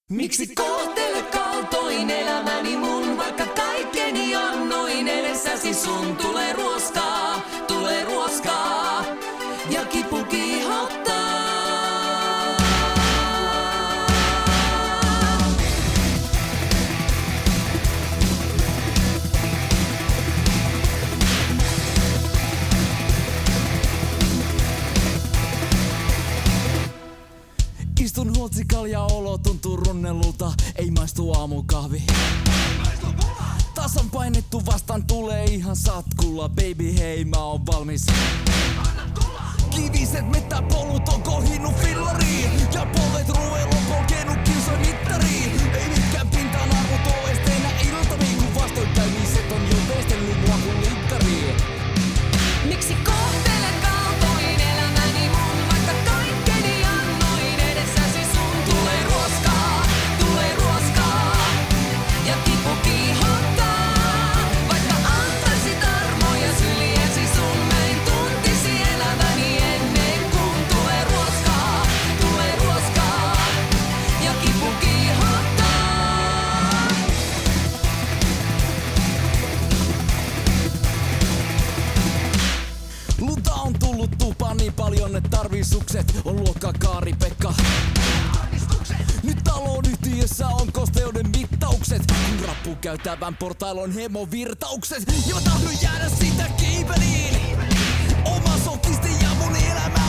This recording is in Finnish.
Miksi kohtele kaltoin elämäni mun, vaikka kaikkeni annoin edessäsi sun? Tulee ruoskaa ja kipu kiihottaa. Istun huotsikal ja olo tuntuu runnelulta, ei maistu aamukahvi. Taas on painettu vastaan, tulee ihan satkulla. Baby hei, mä oon valmis. Kiviset mettäpolut on kohinut fillariin ja polvet ruuel on polkenut kilsoin mittariin. Ei mitkään pintaan arvot oo esteenä iltamiin, kun vastoinkäymiset on jo veistellyt mua kun likkariin. Miksi kohtele kaltoin elämäni mun, vaikka kaikkeni annoin edessäsi sun? Tulee ruoskaa ja kipu kiihottaa. Vaikka antaisit armoja syliesi sun, mä en tuntisi eläväni ennen kuin tulee ruoskaa ja kipu kiihottaa. Lunta on tullut tupaan niin paljon, että tarvii sukset. On luokka Kaari-Pekka. Nyt taloyhtiössä on kosteuden mittaukset. Kun rappu käytävän portailon hemovirtaukset. Ja mä tahdon jäädä sitä kiipeliin. Oma sokisti ja mun elämä